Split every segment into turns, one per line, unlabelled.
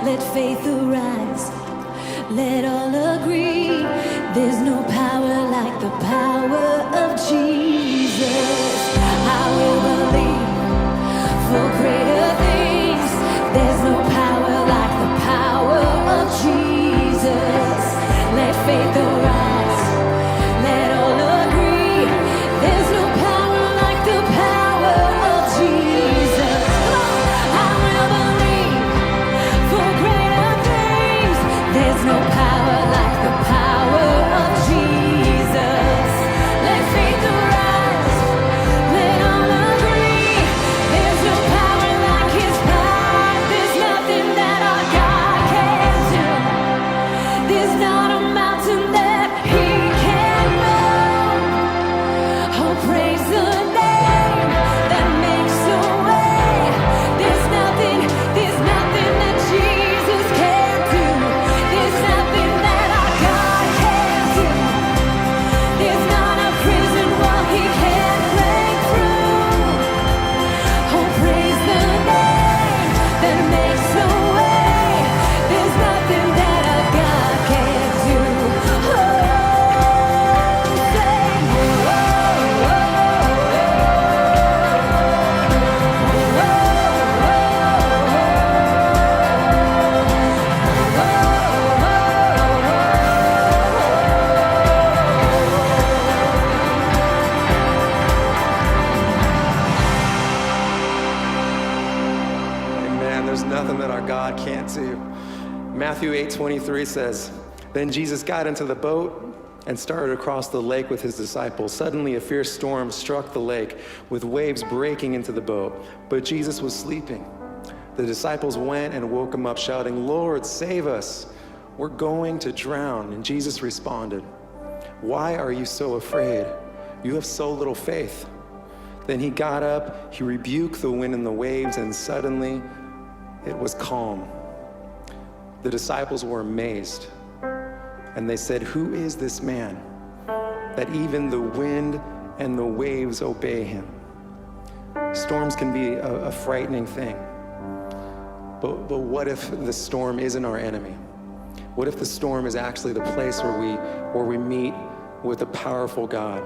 let faith arise. Let all agree, there's no power like the power of Jesus. I will believe for greater things. There's no power like the power of Jesus. Let faith arise. Let all agree, there's no power like the power of Jesus. I will believe for greater things. There's no power like the power of Jesus. Let faith arise. Let all agree. There's no power like His power. There's nothing that our God can't do. There's not a mountain that He can't move. Oh, praise the name that makes a way. There's nothing that Jesus can't do. There's nothing that our God can't do. There's not a prison wall He can't break through. Oh, praise the name that makes a way. There's nothing that our God can't do. Oh, say,
Amen. There's nothing that our God can't do. Matthew 8:23 says, "Then Jesus got into the boat and started across the lake with His disciples. Suddenly a fierce storm struck the lake, with waves breaking into the boat. But Jesus was sleeping. The disciples went and woke Him up, shouting, 'Lord, save us. We're going to drown.' And Jesus responded, 'Why are you so afraid? You have so little faith.' Then He got up, He rebuked the wind and the waves, and suddenly it was calm. The disciples were amazed, and they said, 'Who is this man that even the wind and the waves obey Him?'" Storms can be a frightening thing. But what if the storm isn't our enemy? What if the storm is actually the place where we meet with a powerful God?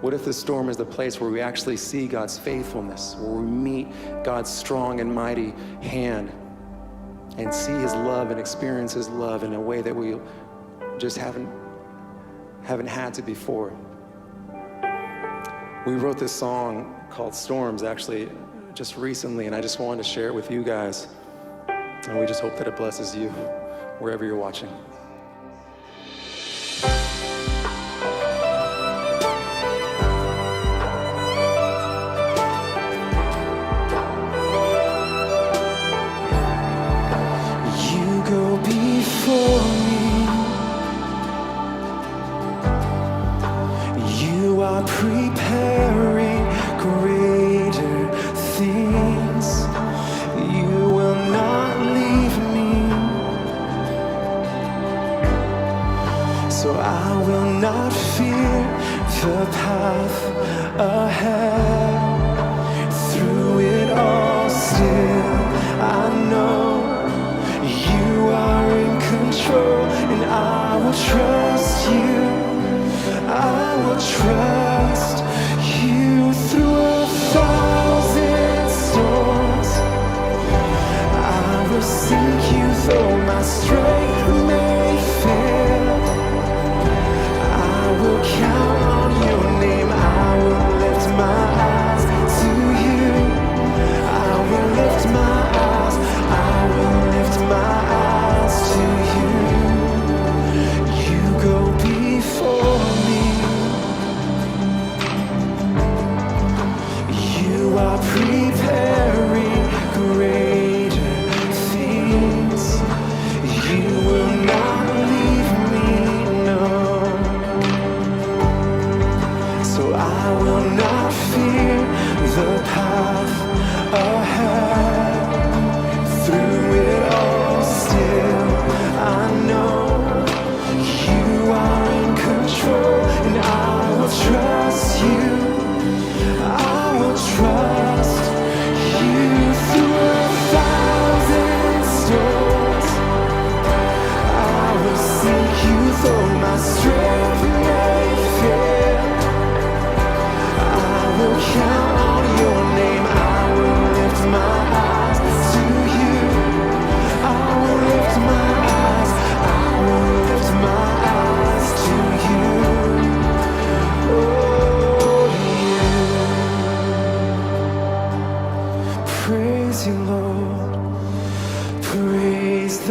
What if the storm is the place where we actually see God's faithfulness, where we meet God's strong and mighty hand and see His love and experience His love in a way that we just haven't had to before? We wrote this song called Storms actually just recently, and I just wanted to share it with you guys. And we just hope that it blesses you wherever you're watching. You go before me. You are preparing greater things. You will not leave me, so I will not fear the path ahead. Through it all, still I know You are in control, and I will trust You. I will trust You through 1,000 storms. I will seek You though my strength may fail. I will count on Your name. I will lift my eyes to You. I will lift my eyes. I will lift my eyes to You. You go before me. You are preparing greater things. You will not leave me, no.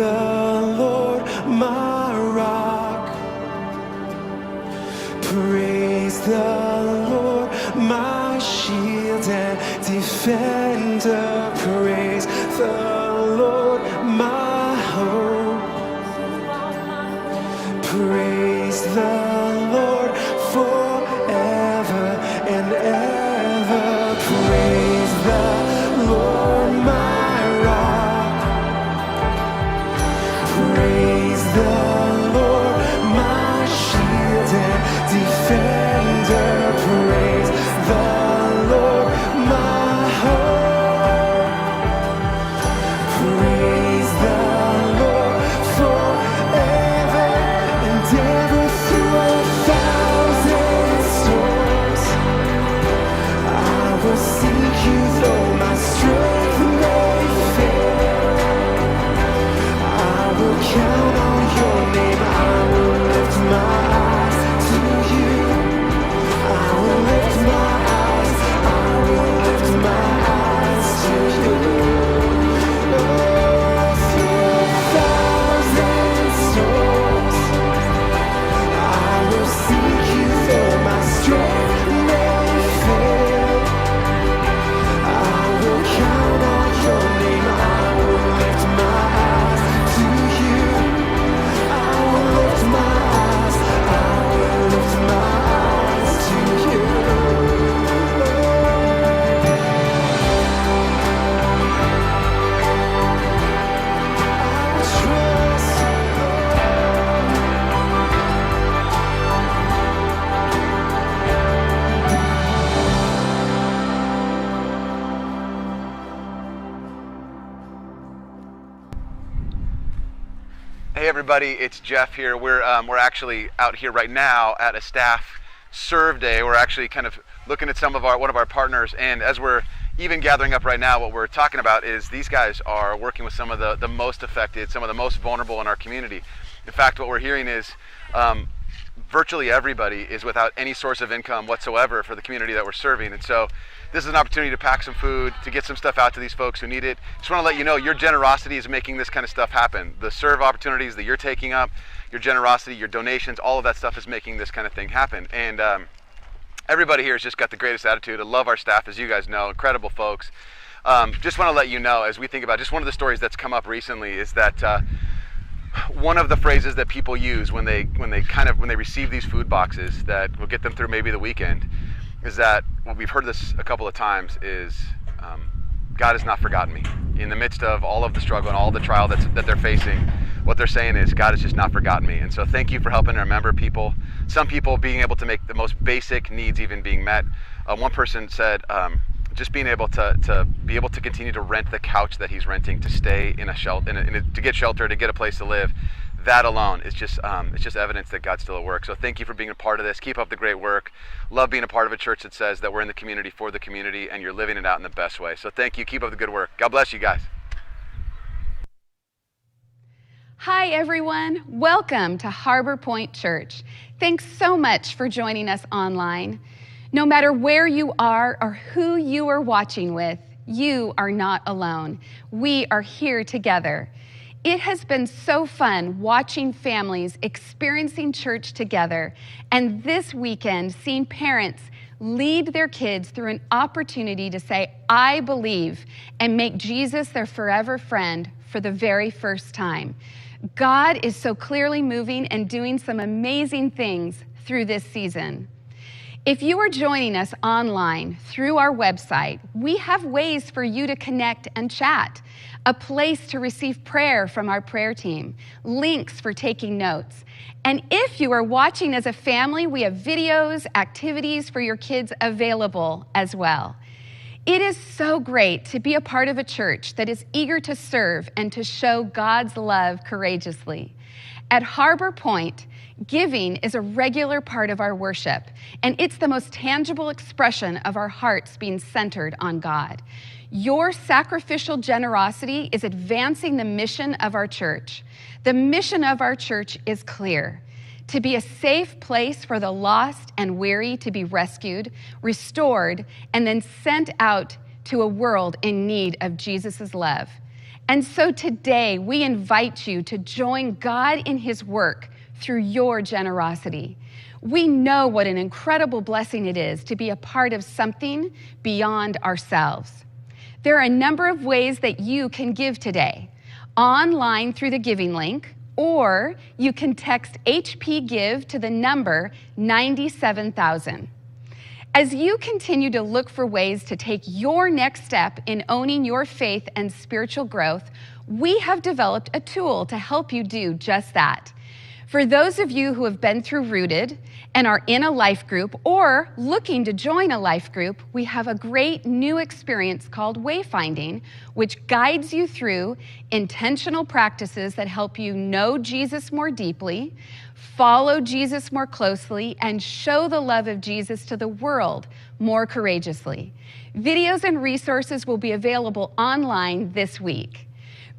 the Lord, my rock. Praise the Lord, my shield and defender. Praise the Lord, my hope. Praise the Lord forever and ever. Praise the Lord, my rock. Praise the Lord, my shield and defender. Praise the Lord, my hope. Praise the Lord forever and ever. Through 1,000 storms, I will seek you though my strength may fail. I will count on your name. I will lift my eyes to you. I will lift my eyes. I will lift my eyes to you. Oh, through 1,000 storms, I will seek you though my strength may fail. I will count on your name. I will lift my eyes to you. I will lift my eyes. I will lift my eyes to you. I will trust you.
Hey everybody, it's Jeff here. We're actually out here right now at a staff serve day. We're actually kind of looking at one of our partners, and as we're even gathering up right now, what we're talking about is these guys are working with some of the most affected, some of the most vulnerable in our community. In fact, what we're hearing is virtually everybody is without any source of income whatsoever for the community that we're serving. And so this is an opportunity to pack some food, to get some stuff out to these folks who need it. Just want to let you know your generosity is making this kind of stuff happen. The serve opportunities that you're taking up, your generosity, your donations, all of that stuff is making this kind of thing happen. And everybody here has just got the greatest attitude. I love our staff, as you guys know, incredible folks. Just want to let you know, as we think about just one of the stories that's come up recently is that one of the phrases that people use when they receive these food boxes that will get them through maybe the weekend is that, well, we've heard this a couple of times, is God has not forgotten me. In the midst of all of the struggle and all the trial that they're facing, what they're saying is God has just not forgotten me. And so thank you for helping to remember people. Some people being able to make the most basic needs even being met. One person said just being able to be able to continue to rent the couch that he's renting, to stay in a shelter, to get shelter, to get a place to live. That alone is just it's just evidence that God's still at work. So thank you for being a part of this. Keep up the great work. Love being a part of a church that says that we're in the community for the community, and you're living it out in the best way. So thank you. Keep up the good work. God bless you guys.
Hi everyone, welcome to Harbor Point Church. Thanks so much for joining us online. No matter where you are or who you are watching with, you are not alone. We are here together. It has been so fun watching families experiencing church together, and this weekend seeing parents lead their kids through an opportunity to say, I believe, and make Jesus their forever friend for the very first time. God is so clearly moving and doing some amazing things through this season. If you are joining us online through our website, we have ways for you to connect and chat, a place to receive prayer from our prayer team, links for taking notes. And if you are watching as a family, we have videos, activities for your kids available as well. It is so great to be a part of a church that is eager to serve and to show God's love courageously. At Harbor Point, giving is a regular part of our worship, and it's the most tangible expression of our hearts being centered on God. Your sacrificial generosity is advancing the mission of our church. The mission of our church is clear: to be a safe place for the lost and weary to be rescued, restored, and then sent out to a world in need of Jesus' love. And so today, we invite you to join God in his work through your generosity. We know what an incredible blessing it is to be a part of something beyond ourselves. There are a number of ways that you can give today. Online through the giving link, or you can text HP Give to the number 97,000. As you continue to look for ways to take your next step in owning your faith and spiritual growth, we have developed a tool to help you do just that. For those of you who have been through Rooted and are in a life group or looking to join a life group, we have a great new experience called Wayfinding, which guides you through intentional practices that help you know Jesus more deeply, follow Jesus more closely, and show the love of Jesus to the world more courageously. Videos and resources will be available online this week.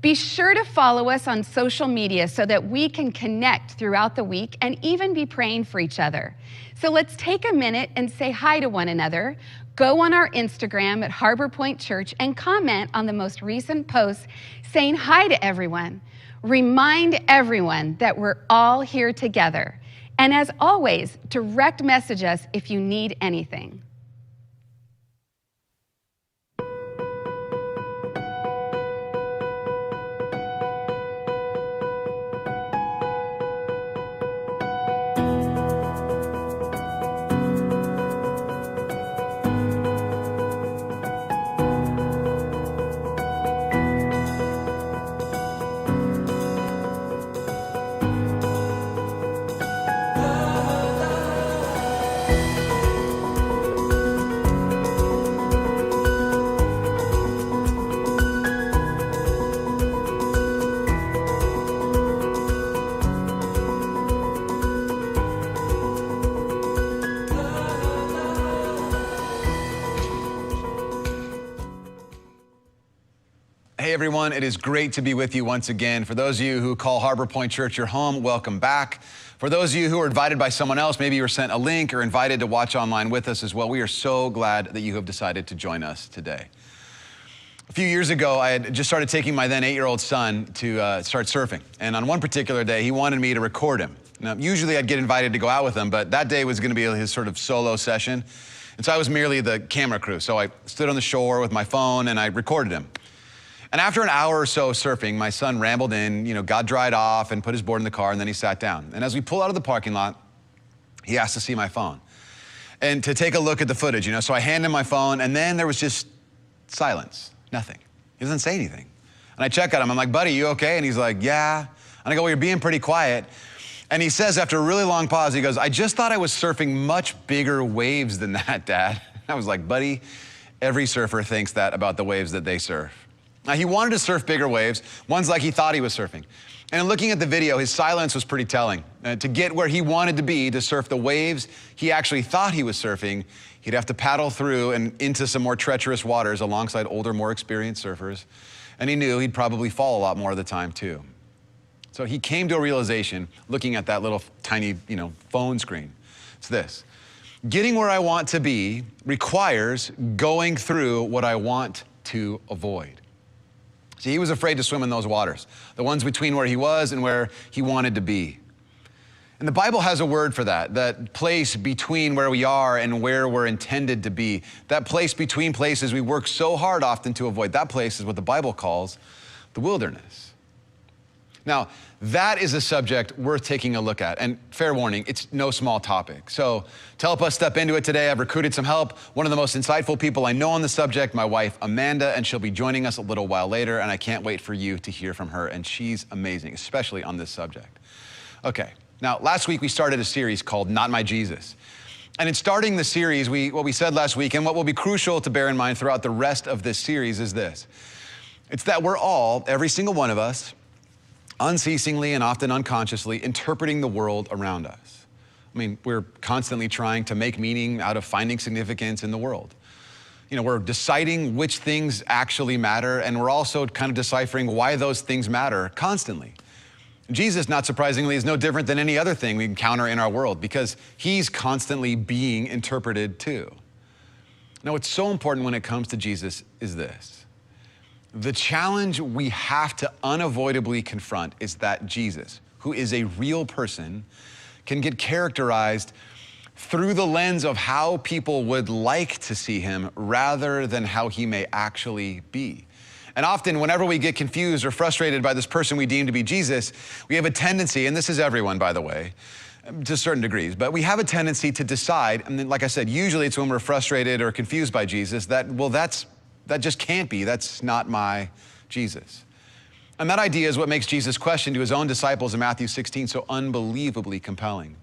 Be sure to follow us on social media so that we can connect throughout the week and even be praying for each other. So let's take a minute and say hi to one another. Go on our Instagram at Harbor Point Church and comment on the most recent posts saying hi to everyone. Remind everyone that we're all here together. And as always, direct message us if you need anything.
Hey everyone, it is great to be with you once again. For those of you who call Harbor Point Church your home, welcome back. For those of you who are invited by someone else, maybe you were sent a link or invited to watch online with us as well, we are so glad that you have decided to join us today. A few years ago, I had just started taking my then 8-year-old son to start surfing. And on one particular day, he wanted me to record him. Now, usually I'd get invited to go out with him, but that day was gonna be his sort of solo session. And so I was merely the camera crew. So I stood on the shore with my phone and I recorded him. And after an hour or so surfing, my son rambled in, got dried off and put his board in the car, and then he sat down. And as we pull out of the parking lot, he asked to see my phone and to take a look at the footage, So I hand him my phone, and then there was just silence, nothing. He doesn't say anything. And I check on him, I'm like, buddy, you okay? And he's like, yeah. And I go, well, you're being pretty quiet. And he says, after a really long pause, he goes, I just thought I was surfing much bigger waves than that, Dad. I was like, buddy, every surfer thinks that about the waves that they surf. Now, he wanted to surf bigger waves, ones like he thought he was surfing. And in looking at the video, his silence was pretty telling. To get where he wanted to be, to surf the waves he actually thought he was surfing, he'd have to paddle through and into some more treacherous waters alongside older, more experienced surfers. And he knew he'd probably fall a lot more of the time too. So he came to a realization looking at that little tiny, phone screen. It's this: getting where I want to be requires going through what I want to avoid. See, he was afraid to swim in those waters, the ones between where he was and where he wanted to be. And the Bible has a word for that place between where we are and where we're intended to be. That place between places we work so hard often to avoid. That place is what the Bible calls the wilderness. Now, that is a subject worth taking a look at. And fair warning, it's no small topic. So to help us step into it today, I've recruited some help. One of the most insightful people I know on the subject, my wife, Amanda, and she'll be joining us a little while later, and I can't wait for you to hear from her, and she's amazing, especially on this subject. Okay, now last week we started a series called Not My Jesus. And in starting the series, what we said last week, and what will be crucial to bear in mind throughout the rest of this series is this. It's that we're all, every single one of us, unceasingly and often unconsciously interpreting the world around us. I mean, we're constantly trying to make meaning out of finding significance in the world. We're deciding which things actually matter, and we're also kind of deciphering why those things matter constantly. Jesus, not surprisingly, is no different than any other thing we encounter in our world because he's constantly being interpreted too. Now, what's so important when it comes to Jesus is this. The challenge we have to unavoidably confront is that Jesus, who is a real person, can get characterized through the lens of how people would like to see him rather than how he may actually be. And often, whenever we get confused or frustrated by this person we deem to be Jesus, we have a tendency, and this is everyone, by the way, to certain degrees, but we have a tendency to decide, and then, like I said, usually it's when we're frustrated or confused by Jesus, that just can't be. That's not my Jesus. And that idea is what makes Jesus' question to his own disciples in Matthew 16 so unbelievably compelling.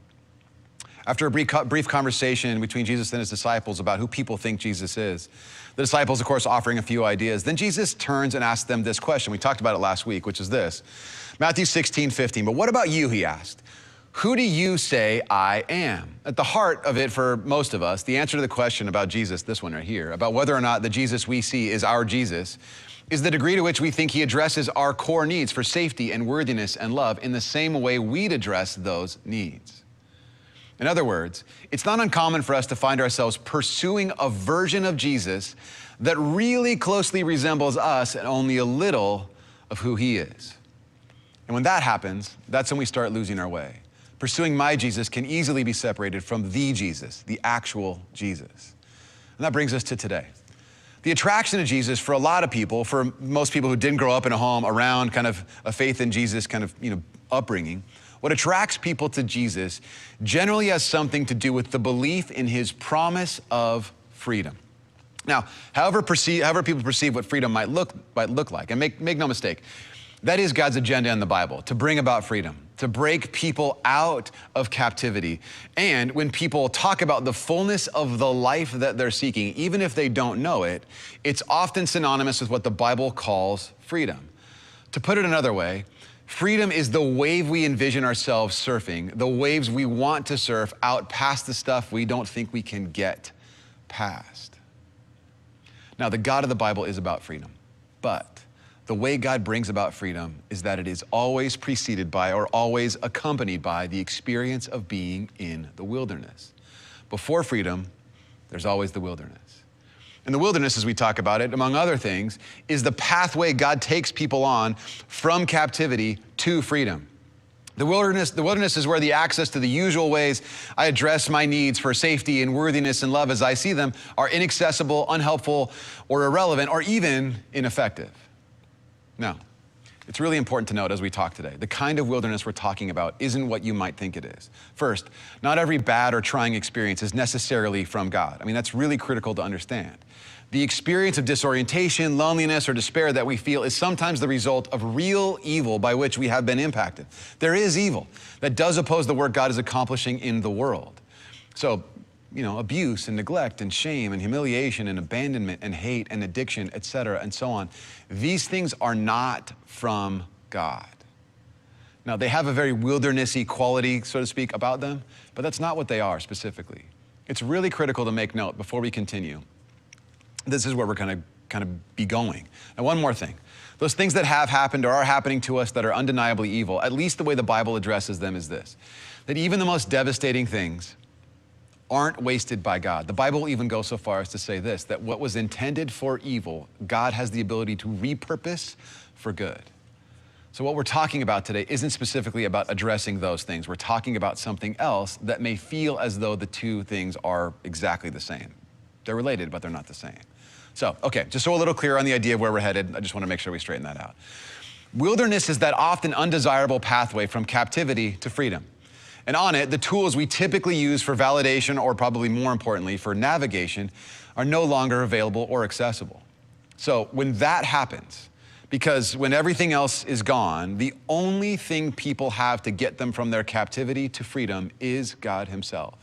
After a brief conversation between Jesus and his disciples about who people think Jesus is, the disciples, of course, offering a few ideas, then Jesus turns and asks them this question. We talked about it last week, which is this. Matthew 16:15, but what about you, he asked. Who do you say I am? At the heart of it for most of us, the answer to the question about Jesus, this one right here, about whether or not the Jesus we see is our Jesus, is the degree to which we think he addresses our core needs for safety and worthiness and love in the same way we'd address those needs. In other words, it's not uncommon for us to find ourselves pursuing a version of Jesus that really closely resembles us and only a little of who he is. And when that happens, that's when we start losing our way. Pursuing my Jesus can easily be separated from the Jesus, the actual Jesus. And that brings us to today. The attraction to Jesus for a lot of people, for most people who didn't grow up in a home around kind of a faith in Jesus kind of, upbringing, what attracts people to Jesus generally has something to do with the belief in his promise of freedom. Now, however people perceive what freedom might look like, and make no mistake, that is God's agenda in the Bible, to bring about freedom, to break people out of captivity. And when people talk about the fullness of the life that they're seeking, even if they don't know it, it's often synonymous with what the Bible calls freedom. To put it another way, freedom is the wave we envision ourselves surfing, the waves we want to surf out past the stuff we don't think we can get past. Now, the God of the Bible is about freedom, but the way God brings about freedom is that it is always preceded by or always accompanied by the experience of being in the wilderness. Before freedom, there's always the wilderness. And the wilderness, as we talk about it, among other things, is the pathway God takes people on from captivity to freedom. The wilderness is where the access to the usual ways I address my needs for safety and worthiness and love as I see them are inaccessible, unhelpful, or irrelevant, or even ineffective. Now, it's really important to note as we talk today, the kind of wilderness we're talking about isn't what you might think it is. First, not every bad or trying experience is necessarily from God. I mean, that's really critical to understand. The experience of disorientation, loneliness, or despair that we feel is sometimes the result of real evil by which we have been impacted. There is evil that does oppose the work God is accomplishing in the world. So, abuse and neglect and shame and humiliation and abandonment and hate and addiction, etc., and so on. These things are not from God. Now, they have a very wildernessy quality, so to speak, about them, but that's not what they are specifically. It's really critical to make note before we continue. This is where we're going to kind of be going. And one more thing. Those things that have happened or are happening to us that are undeniably evil, at least the way the Bible addresses them is this, that even the most devastating things aren't wasted by God. The Bible even goes so far as to say this, that what was intended for evil, God has the ability to repurpose for good. So what we're talking about today isn't specifically about addressing those things. We're talking about something else that may feel as though the two things are exactly the same. They're related, but they're not the same. So, okay, just so a little clearer on the idea of where we're headed, I just want to make sure we straighten that out. Wilderness is that often undesirable pathway from captivity to freedom. And on it, the tools we typically use for validation, or probably more importantly, for navigation, are no longer available or accessible. So when that happens, because when everything else is gone, the only thing people have to get them from their captivity to freedom is God himself.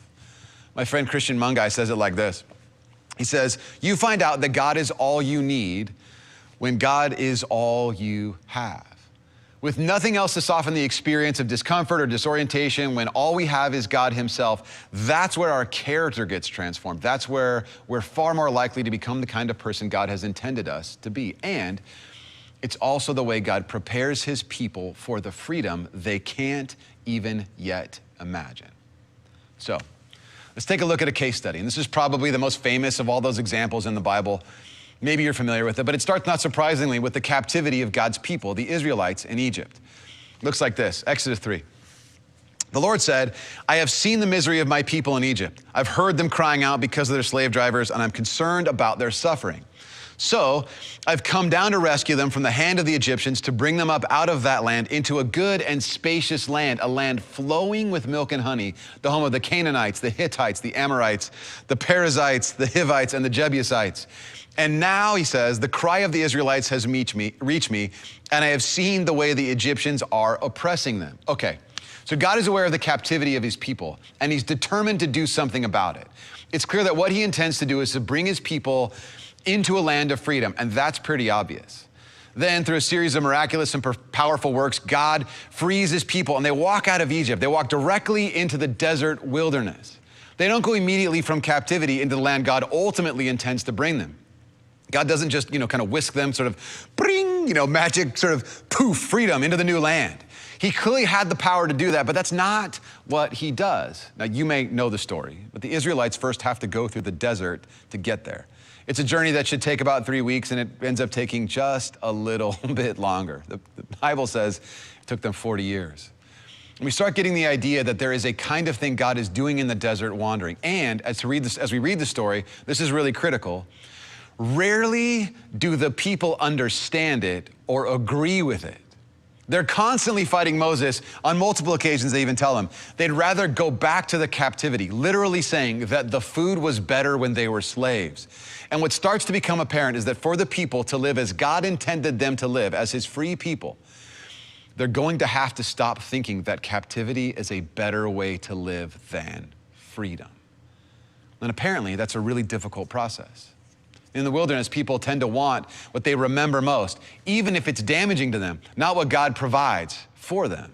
My friend Christian Mungai says it like this. He says, you find out that God is all you need when God is all you have. With nothing else to soften the experience of discomfort or disorientation, when all we have is God himself, that's where our character gets transformed. That's where we're far more likely to become the kind of person God has intended us to be. And it's also the way God prepares his people for the freedom they can't even yet imagine. So let's take a look at a case study. And this is probably the most famous of all those examples in the Bible. Maybe you're familiar with it, but it starts, not surprisingly, with the captivity of God's people, the Israelites in Egypt. Looks like this, Exodus 3. The Lord said, I have seen the misery of my people in Egypt. I've heard them crying out because of their slave drivers, and I'm concerned about their suffering. So I've come down to rescue them from the hand of the Egyptians, to bring them up out of that land into a good and spacious land, a land flowing with milk and honey, the home of the Canaanites, the Hittites, the Amorites, the Perizzites, the Hivites, and the Jebusites. And now, he says, the cry of the Israelites has reached me, and I have seen the way the Egyptians are oppressing them. Okay, so God is aware of the captivity of his people, and he's determined to do something about it. It's clear that what he intends to do is to bring his people into a land of freedom, and that's pretty obvious. Then, through a series of miraculous and powerful works, God frees his people, and they walk out of Egypt. They walk directly into the desert wilderness. They don't go immediately from captivity into the land God ultimately intends to bring them. God doesn't just, kind of whisk them, sort of, bring, magic, sort of, poof, freedom into the new land. He clearly had the power to do that, but that's not what he does. Now, you may know the story, but the Israelites first have to go through the desert to get there. It's a journey that should take about 3 weeks, and it ends up taking just a little bit longer. The Bible says it took them 40 years. And we start getting the idea that there is a kind of thing God is doing in the desert wandering. And as we read the story, this is really critical. Rarely do the people understand it or agree with it. They're constantly fighting Moses. On multiple occasions, they even tell him they'd rather go back to the captivity, literally saying that the food was better when they were slaves. And what starts to become apparent is that for the people to live as God intended them to live, as his free people, they're going to have to stop thinking that captivity is a better way to live than freedom. And apparently, that's a really difficult process. In the wilderness, people tend to want what they remember most, even if it's damaging to them, not what God provides for them.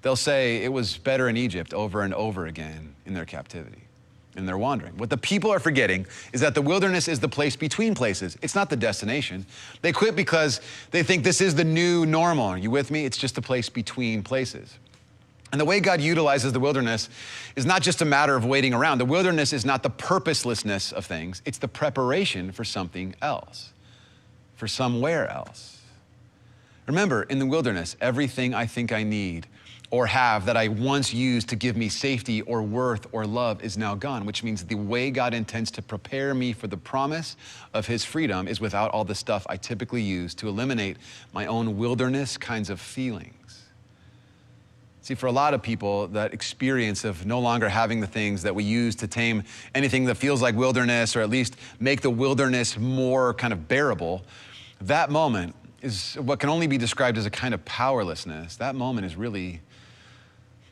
They'll say it was better in Egypt over and over again in their captivity, in their wandering. What the people are forgetting is that the wilderness is the place between places. It's not the destination. They quit because they think this is the new normal. Are you with me? It's just the place between places. And the way God utilizes the wilderness is not just a matter of waiting around. The wilderness is not the purposelessness of things. It's the preparation for something else, for somewhere else. Remember, in the wilderness, everything I think I need or have that I once used to give me safety or worth or love is now gone, which means the way God intends to prepare me for the promise of his freedom is without all the stuff I typically use to eliminate my own wilderness kinds of feelings. See, for a lot of people, that experience of no longer having the things that we use to tame anything that feels like wilderness, or at least make the wilderness more kind of bearable, that moment is what can only be described as a kind of powerlessness. That moment is really,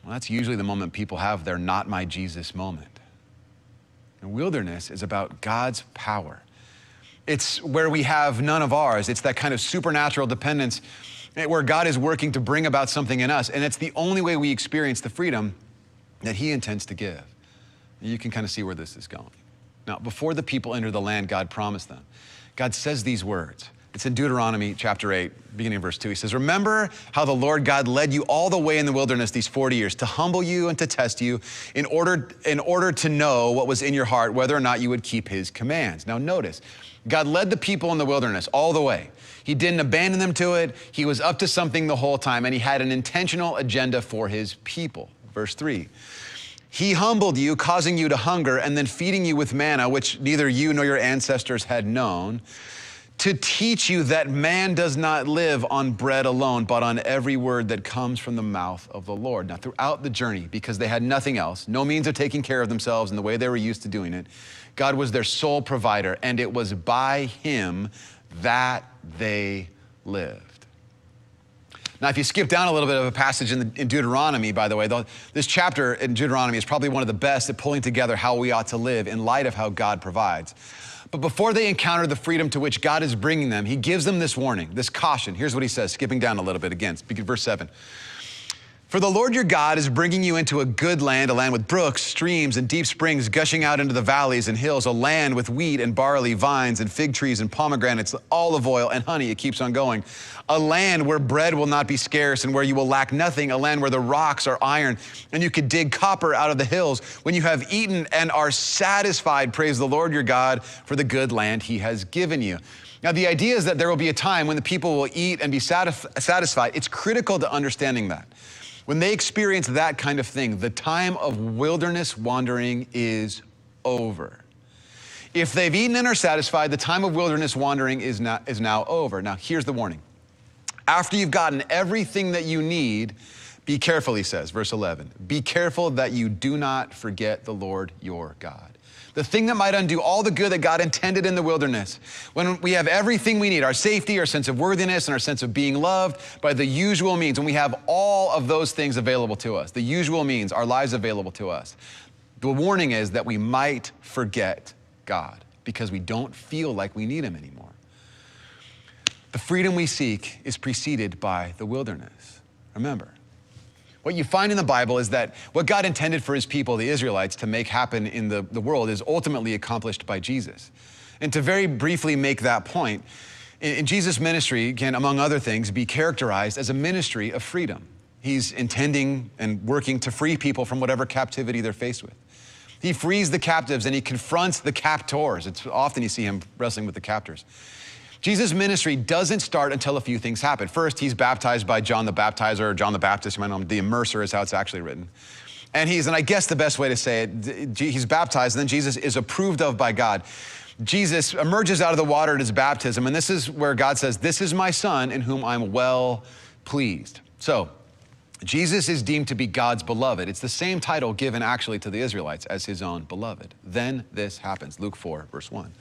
well, that's usually the moment people have their not my Jesus moment. And wilderness is about God's power. It's where we have none of ours. It's that kind of supernatural dependence where God is working to bring about something in us. And it's the only way we experience the freedom that he intends to give. And you can kind of see where this is going. Now, before the people enter the land God promised them, God says these words. It's in Deuteronomy chapter 8, beginning of verse 2. He says, remember how the Lord God led you all the way in the wilderness these 40 years to humble you and to test you in order to know what was in your heart, whether or not you would keep his commands. Now notice, God led the people in the wilderness all the way. He didn't abandon them to it. He was up to something the whole time, and he had an intentional agenda for his people. Verse 3, he humbled you, causing you to hunger, and then feeding you with manna, which neither you nor your ancestors had known, to teach you that man does not live on bread alone, but on every word that comes from the mouth of the Lord. Now, throughout the journey, because they had nothing else, no means of taking care of themselves in the way they were used to doing it, God was their sole provider, and it was by him that they lived. Now, if you skip down a little bit of a passage in Deuteronomy, by the way, this chapter in Deuteronomy is probably one of the best at pulling together how we ought to live in light of how God provides. But before they encounter the freedom to which God is bringing them, he gives them this warning, this caution. Here's what he says, skipping down a little bit again, speaking verse 7. For the Lord your God is bringing you into a good land, a land with brooks, streams, and deep springs gushing out into the valleys and hills, a land with wheat and barley, vines and fig trees and pomegranates, olive oil and honey. It keeps on going. A land where bread will not be scarce and where you will lack nothing, a land where the rocks are iron and you could dig copper out of the hills. When you have eaten and are satisfied, praise the Lord your God for the good land he has given you. Now, the idea is that there will be a time when the people will eat and be satisfied. It's critical to understanding that. When they experience that kind of thing, the time of wilderness wandering is over. If they've eaten and are satisfied, the time of wilderness wandering is now over. Now, here's the warning. After you've gotten everything that you need, be careful, he says, verse 11. Be careful that you do not forget the Lord your God. The thing that might undo all the good that God intended in the wilderness. When we have everything we need, our safety, our sense of worthiness, and our sense of being loved by the usual means, when we have all of those things available to us, the usual means, our lives available to us, the warning is that we might forget God because we don't feel like we need him anymore. The freedom we seek is preceded by the wilderness. Remember. What you find in the Bible is that what God intended for his people, the Israelites, to make happen in the world is ultimately accomplished by Jesus. And to very briefly make that point, in Jesus' ministry can, among other things, be characterized as a ministry of freedom. He's intending and working to free people from whatever captivity they're faced with. He frees the captives and he confronts the captors. It's often you see him wrestling with the captors. Jesus' ministry doesn't start until a few things happen. First, he's baptized by John the Baptizer, or John the Baptist, you might know him, the immerser is how it's actually written. And I guess the best way to say it, he's baptized, and then Jesus is approved of by God. Jesus emerges out of the water at his baptism, and this is where God says, "This is my son in whom I'm well pleased." So, Jesus is deemed to be God's beloved. It's the same title given actually to the Israelites as his own beloved. Then this happens, Luke 4, verse 1.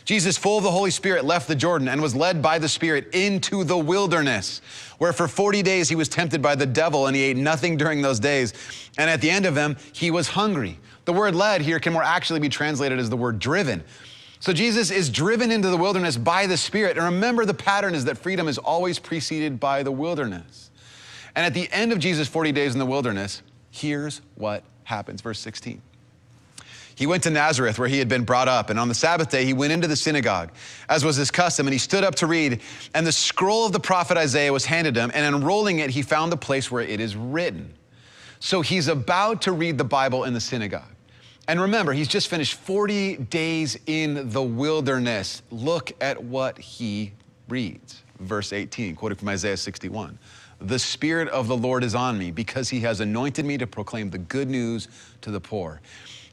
Jesus, full of the Holy Spirit, left the Jordan and was led by the Spirit into the wilderness, where for 40 days he was tempted by the devil and he ate nothing during those days. And at the end of them, he was hungry. The word led here can more actually be translated as the word driven. So Jesus is driven into the wilderness by the Spirit. And remember, the pattern is that freedom is always preceded by the wilderness. And at the end of Jesus' 40 days in the wilderness, here's what happens. Verse 16. He went to Nazareth where he had been brought up, and on the Sabbath day he went into the synagogue, as was his custom, and he stood up to read, and the scroll of the prophet Isaiah was handed him, and unrolling it he found the place where it is written. So he's about to read the Bible in the synagogue. And remember, he's just finished 40 days in the wilderness. Look at what he reads. Verse 18, quoted from Isaiah 61. The Spirit of the Lord is on me because he has anointed me to proclaim the good news to the poor.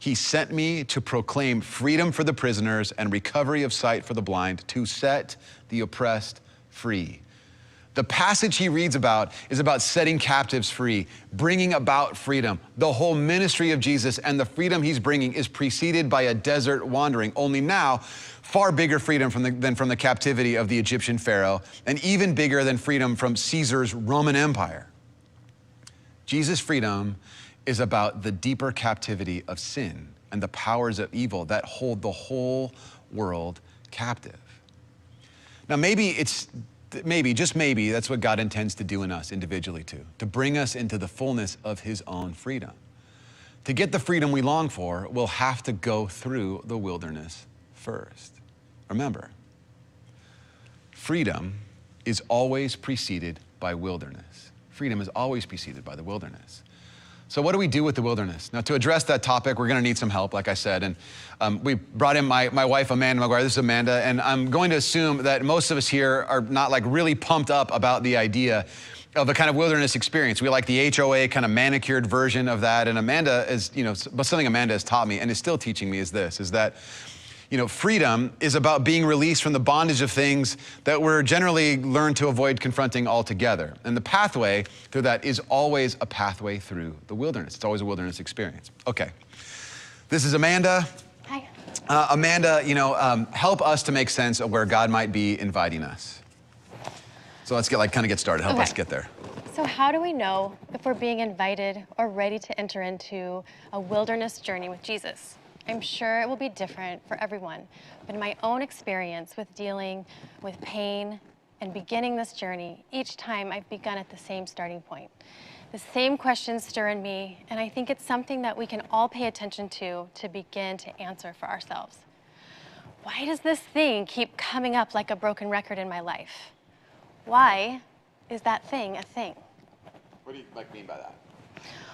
He sent me to proclaim freedom for the prisoners and recovery of sight for the blind, to set the oppressed free. The passage he reads about is about setting captives free, bringing about freedom. The whole ministry of Jesus and the freedom he's bringing is preceded by a desert wandering, only now far bigger freedom than from the captivity of the Egyptian Pharaoh, and even bigger than freedom from Caesar's Roman Empire. Jesus' freedom is about the deeper captivity of sin and the powers of evil that hold the whole world captive. Now, just maybe, that's what God intends to do in us individually too, to bring us into the fullness of his own freedom. To get the freedom we long for, we'll have to go through the wilderness first. Remember, freedom is always preceded by wilderness. Freedom is always preceded by the wilderness. So what do we do with the wilderness? Now, to address that topic, we're gonna need some help, like I said, and we brought in my wife, Amanda McGuire. This is Amanda, and I'm going to assume that most of us here are not like really pumped up about the idea of a kind of wilderness experience. We like the HOA kind of manicured version of that, and Amanda is, but something Amanda has taught me and is still teaching me is that freedom is about being released from the bondage of things that we're generally learned to avoid confronting altogether. And the pathway through that is always a pathway through the wilderness. It's always a wilderness experience. Okay, this is Amanda.
Hi.
Amanda, help us to make sense of where God might be inviting us. So let's get started. Help us get there.
So how do we know if we're being invited or ready to enter into a wilderness journey with Jesus? I'm sure it will be different for everyone, but in my own experience with dealing with pain and beginning this journey, each time I've begun at the same starting point. The same questions stir in me, and I think it's something that we can all pay attention to begin to answer for ourselves. Why does this thing keep coming up like a broken record in my life? Why is that thing a thing?
What do you mean by that?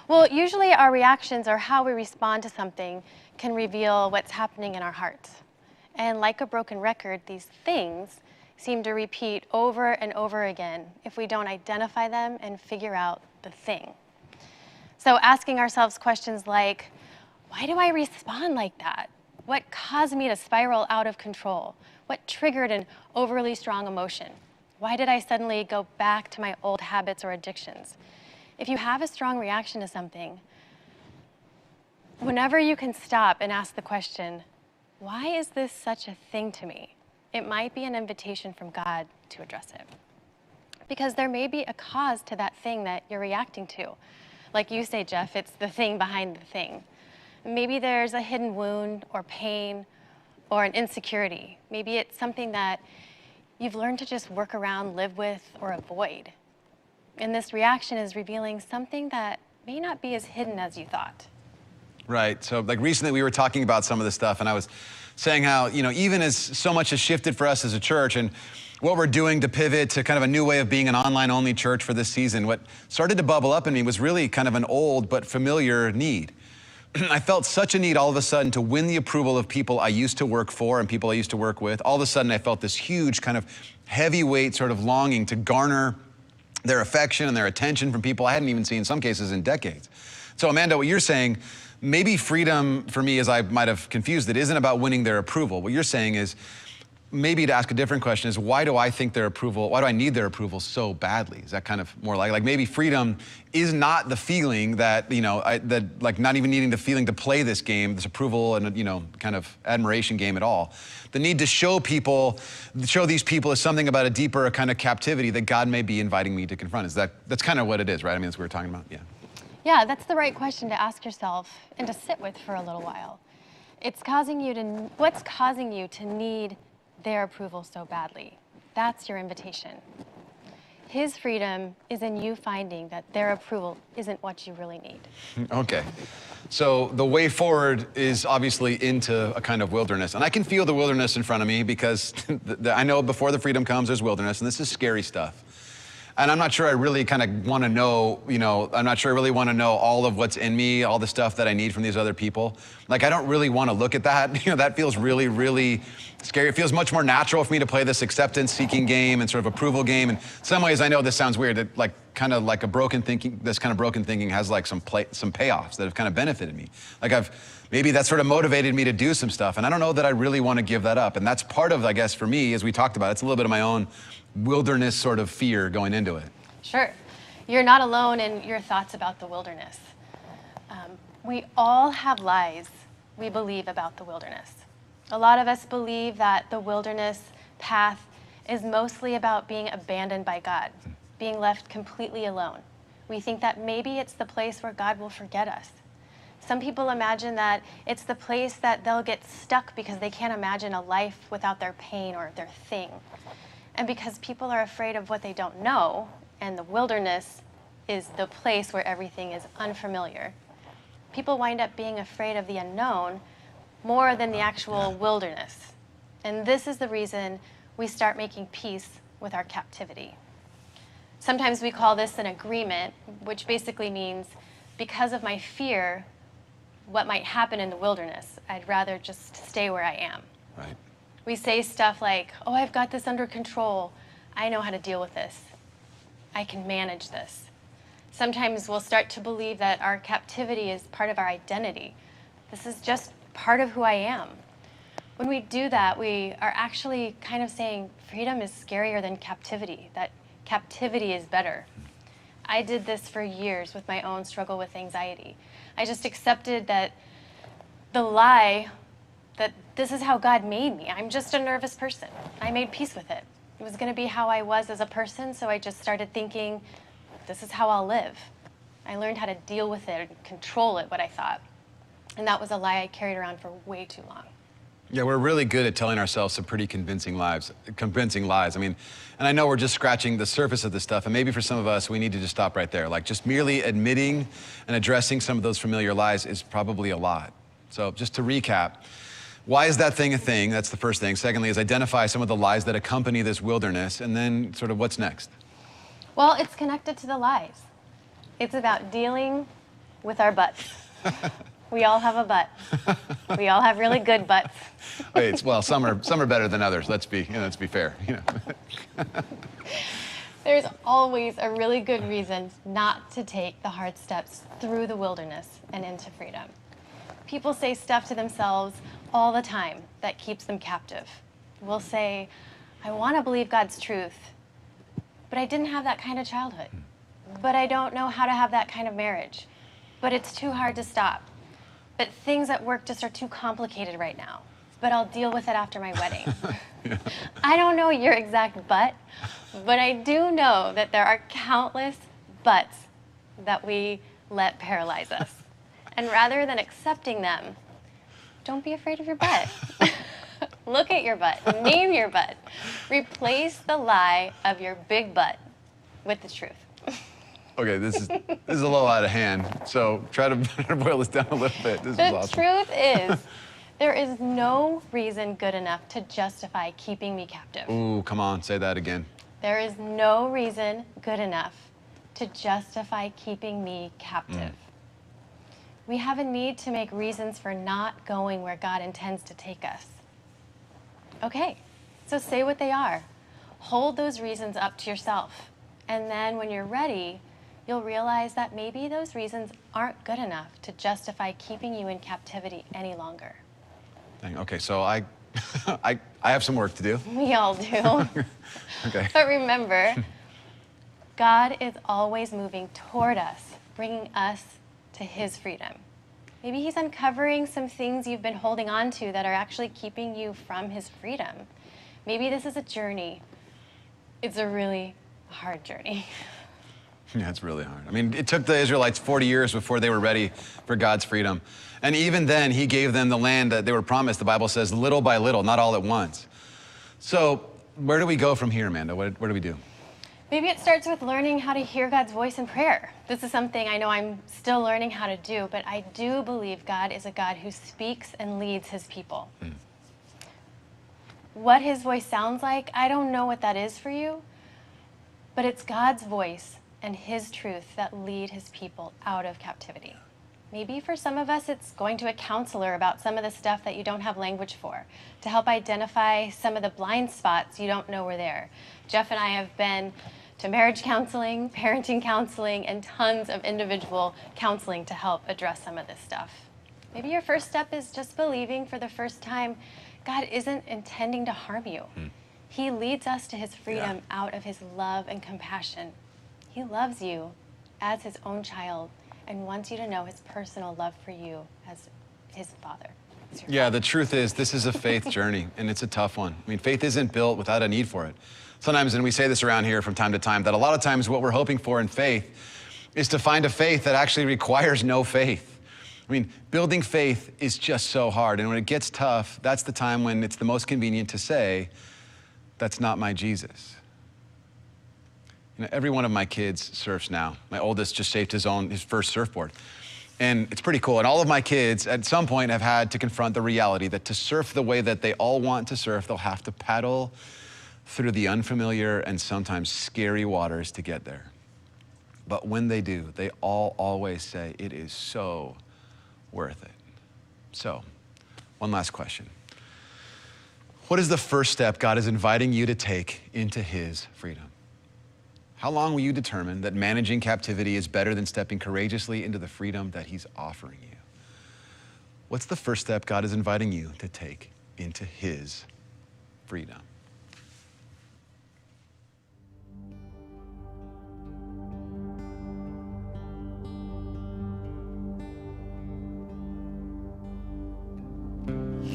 Well, usually our reactions or how we respond to something can reveal what's happening in our hearts. And like a broken record, these things seem to repeat over and over again if we don't identify them and figure out the thing. So asking ourselves questions like, why do I respond like that? What caused me to spiral out of control? What triggered an overly strong emotion? Why did I suddenly go back to my old habits or addictions? If you have a strong reaction to something, whenever you can stop and ask the question, why is this such a thing to me? It might be an invitation from God to address it. Because there may be a cause to that thing that you're reacting to. Like you say, Jeff, it's the thing behind the thing. Maybe there's a hidden wound or pain or an insecurity. Maybe it's something that you've learned to just work around, live with, or avoid. And this reaction is revealing something that may not be as hidden as you thought.
Right. So like recently we were talking about some of this stuff, and I was saying how, even as so much has shifted for us as a church and what we're doing to pivot to kind of a new way of being an online-only church for this season, what started to bubble up in me was really kind of an old but familiar need. I felt such a need all of a sudden to win the approval of people I used to work for and people I used to work with. All of a sudden I felt this huge kind of heavyweight sort of longing to garner their affection and their attention from people I hadn't even seen in some cases in decades. So Amanda, what you're saying, maybe freedom for me, as I might have confused it, isn't about winning their approval. What you're saying is, maybe to ask a different question is, why do I need their approval so badly? Is that kind of more like maybe freedom is not the feeling that, like not even needing the feeling to play this game, this approval and, kind of admiration game at all. The need to show these people is something about a deeper kind of captivity that God may be inviting me to confront. That's kind of what it is, right? I mean, that's what we're talking about, yeah.
Yeah, that's the right question to ask yourself and to sit with for a little while. What's causing you to need their approval so badly? That's your invitation. His freedom is in you finding that their approval isn't what you really need.
Okay. So the way forward is obviously into a kind of wilderness. And I can feel the wilderness in front of me because I know before the freedom comes, there's wilderness, and this is scary stuff. And I'm not sure I really kind of want to know, I'm not sure I really want to know all of what's in me, all the stuff that I need from these other people. Like, I don't really want to look at that. That feels really, really scary. It feels much more natural for me to play this acceptance-seeking game and sort of approval game. In some ways, I know this sounds weird, that this kind of broken thinking has like some payoffs that have kind of benefited me. Like maybe that sort of motivated me to do some stuff. And I don't know that I really want to give that up. And that's part of, I guess, for me, as we talked about, it's a little bit of my own wilderness sort of fear going into it.
Sure. You're not alone in your thoughts about the wilderness. We all have lies we believe about the wilderness. A lot of us believe that the wilderness path is mostly about being abandoned by God, being left completely alone. We think that maybe it's the place where God will forget us. Some people imagine that it's the place that they'll get stuck because they can't imagine a life without their pain or their thing. And because people are afraid of what they don't know, and the wilderness is the place where everything is unfamiliar, people wind up being afraid of the unknown more than the actual wilderness. And this is the reason we start making peace with our captivity. Sometimes we call this an agreement, which basically means because of my fear, what might happen in the wilderness, I'd rather just stay where I am.
Right.
We say stuff like, oh, I've got this under control. I know how to deal with this. I can manage this. Sometimes we'll start to believe that our captivity is part of our identity. This is just part of who I am. When we do that, we are actually kind of saying freedom is scarier than captivity, that captivity is better. I did this for years with my own struggle with anxiety. I just accepted that the lie that this is how God made me. I'm just a nervous person. I made peace with it. It was going to be how I was as a person, so I just started thinking, this is how I'll live. I learned how to deal with it and control it, what I thought. And that was a lie I carried around for way too long.
Yeah, we're really good at telling ourselves some pretty convincing lies. I mean, and I know we're just scratching the surface of this stuff, and maybe for some of us, we need to just stop right there. Like, just merely admitting and addressing some of those familiar lies is probably a lot. So just to recap, why is that thing a thing? That's the first thing. Secondly is identify some of the lies that accompany this wilderness, and then sort of what's next?
Well, it's connected to the lies. It's about dealing with our butts. We all have a butt. We all have really good butts.
Well, some are better than others. Let's be fair.
There's always a really good reason not to take the hard steps through the wilderness and into freedom. People say stuff to themselves all the time that keeps them captive. We'll say, I want to believe God's truth, but I didn't have that kind of childhood. But I don't know how to have that kind of marriage. But it's too hard to stop. But things at work just are too complicated right now. But I'll deal with it after my wedding. Yeah. I don't know your exact butt, but I do know that there are countless butts that we let paralyze us. And rather than accepting them, don't be afraid of your butt. Look at your butt. Name your butt. Replace the lie of your big butt with the truth.
Okay, this is a little out of hand, so try to boil this down a little bit. This is awesome.
The truth is, there is no reason good enough to justify keeping me captive.
Ooh, come on, say that again.
There is no reason good enough to justify keeping me captive. We have a need to make reasons for not going where God intends to take us. Okay, so say what they are. Hold those reasons up to yourself. And then when you're ready, you'll realize that maybe those reasons aren't good enough to justify keeping you in captivity any longer.
Dang, okay, so I have some work to do.
We all do.
Okay.
But remember, God is always moving toward us, bringing us to his freedom. Maybe he's uncovering some things you've been holding on to that are actually keeping you from his freedom. Maybe this is a journey. It's a really hard journey.
Yeah, it's really hard. I mean, it took the Israelites 40 years before they were ready for God's freedom. And even then, he gave them the land that they were promised. The Bible says little by little, not all at once. So where do we go from here, Amanda? What do we do?
Maybe it starts with learning how to hear God's voice in prayer. This is something I know I'm still learning how to do, but I do believe God is a God who speaks and leads his people. What his voice sounds like, I don't know what that is for you, but it's God's voice and his truth that lead his people out of captivity. Maybe for some of us, it's going to a counselor about some of the stuff that you don't have language for, to help identify some of the blind spots you don't know were there. Jeff and I have been to marriage counseling, parenting counseling, and tons of individual counseling to help address some of this stuff. Maybe your first step is just believing for the first time God isn't intending to harm you. He leads us to his freedom out of his love and compassion. He loves you as his own child and wants you to know his personal love for you as his father.
Yeah, the truth is, this is a faith journey, and it's a tough one. I mean, faith isn't built without a need for it. Sometimes, and we say this around here from time to time, that a lot of times what we're hoping for in faith is to find a faith that actually requires no faith. I mean, building faith is just so hard, and when it gets tough, that's the time when it's the most convenient to say, that's not my Jesus. You know, every one of my kids surfs now. My oldest just saved his first surfboard. And it's pretty cool. And all of my kids at some point have had to confront the reality that to surf the way that they all want to surf, they'll have to paddle through the unfamiliar and sometimes scary waters to get there. But when they do, they all always say, it is so worth it. So, one last question. What is the first step God is inviting you to take into his freedom? How long will you determine that managing captivity is better than stepping courageously into the freedom that he's offering you? What's the first step God is inviting you to take into his freedom?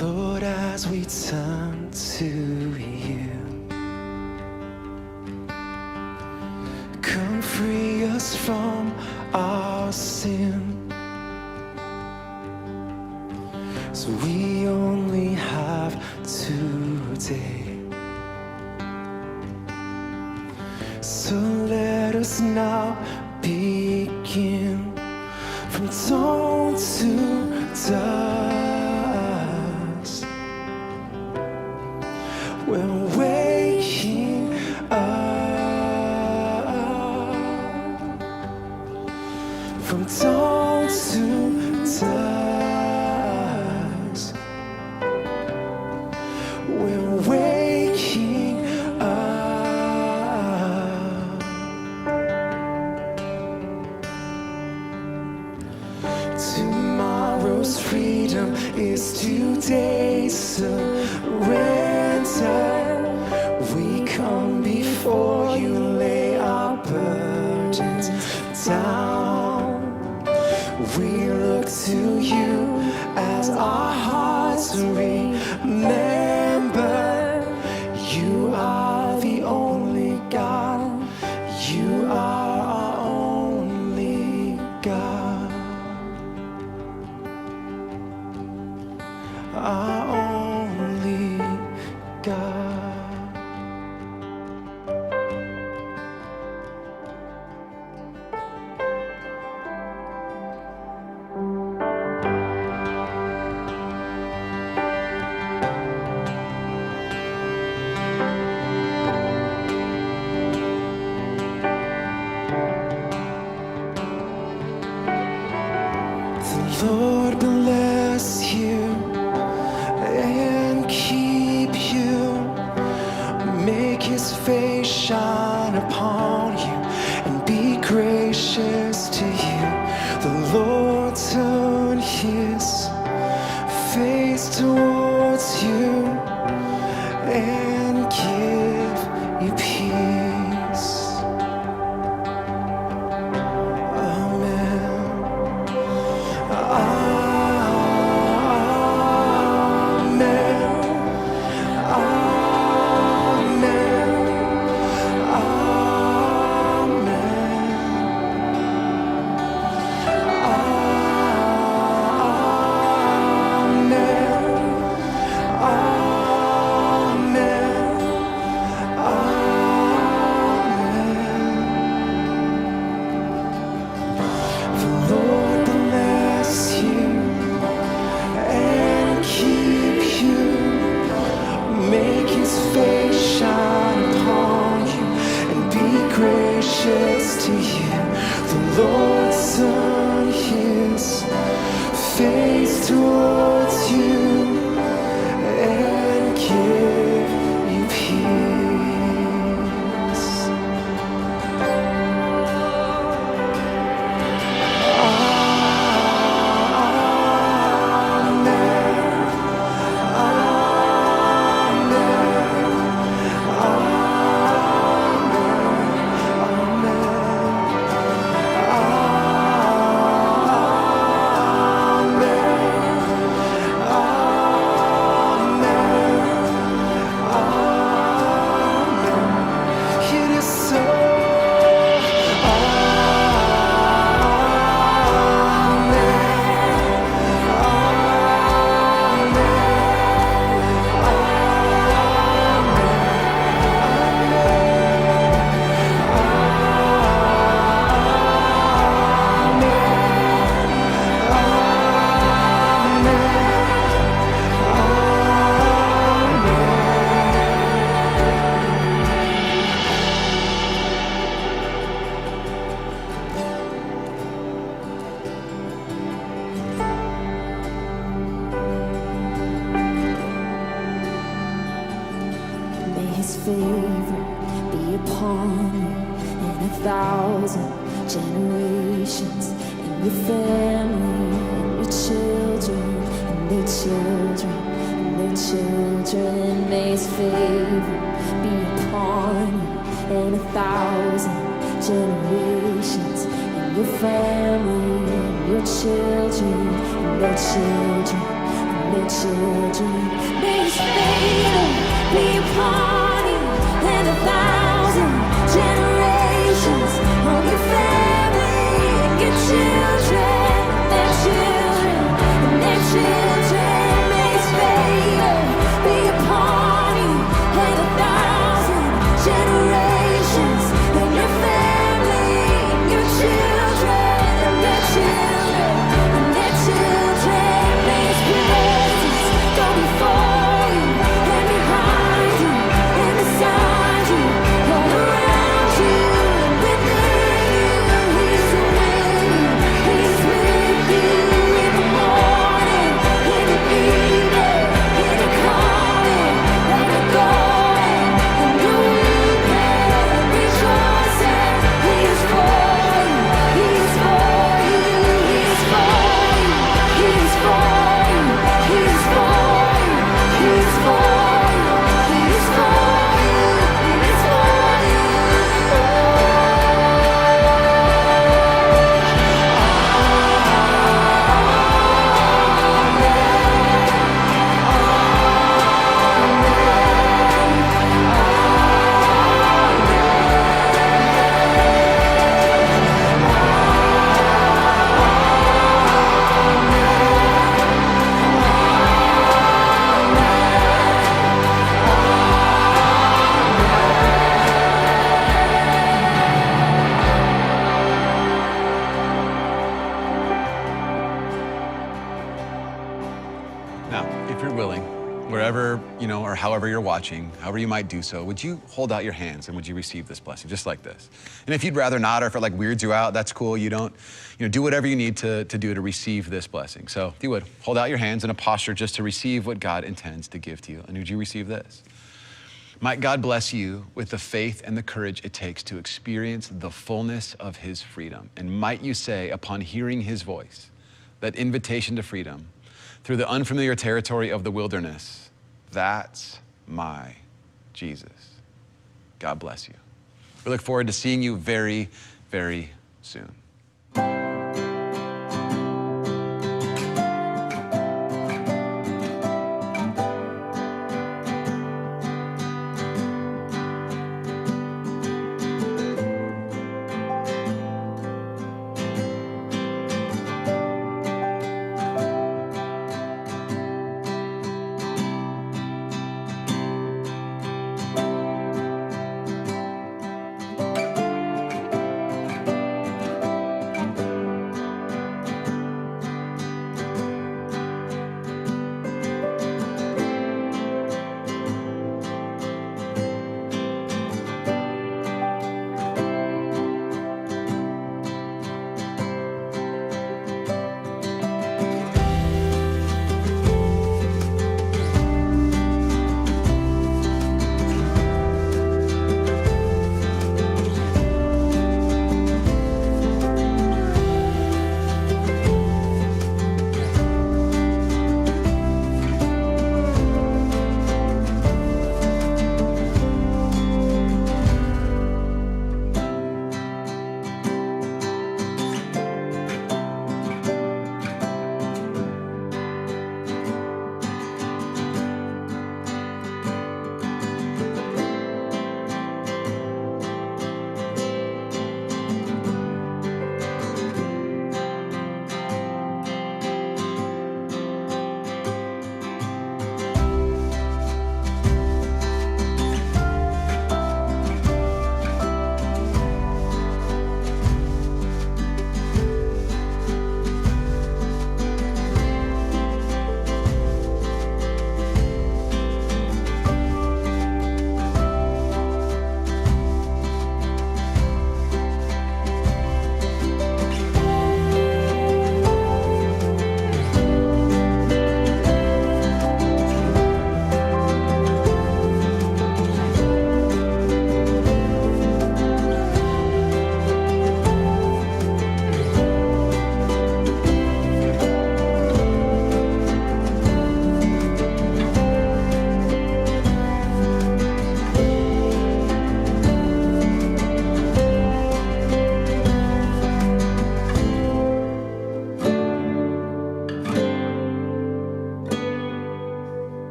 Lord, as we turn to you, come free us from our sin, so we only have today. So let us now begin from dawn to dusk. We're waking up from dawn to dusk. We're waking up. Tomorrow's freedom is today's surrender. We come before you, lay our burdens down. We look to you as our hearts remember. You are the only God. You are our only God. Our only God. The Lord bless you and keep you. Make his face shine upon you and be gracious to you. The Lord turn his face towards you and give you peace. Amen. To you, the Lord turn his face towards you and give you peace.
His favor be upon you and 1,000 generations, and your family, and your children, and their children, and their children. May his favor be upon you and 1,000 generations, and your family, and your children, and their children, and their children. May his favor be upon you and 1,000 generations, on your family and your children, and their children, and their children. May his favor be upon you
Now, if you're willing, wherever, or however you're watching, however you might do so, would you hold out your hands and would you receive this blessing, just like this? And if you'd rather not, or if it weirds you out, that's cool. You don't, do whatever you need to do to receive this blessing. So if you would, hold out your hands in a posture just to receive what God intends to give to you. And would you receive this? Might God bless you with the faith and the courage it takes to experience the fullness of his freedom. And might you say, upon hearing his voice, that invitation to freedom, through the unfamiliar territory of the wilderness, that's my Jesus. God bless you. We look forward to seeing you very, very soon.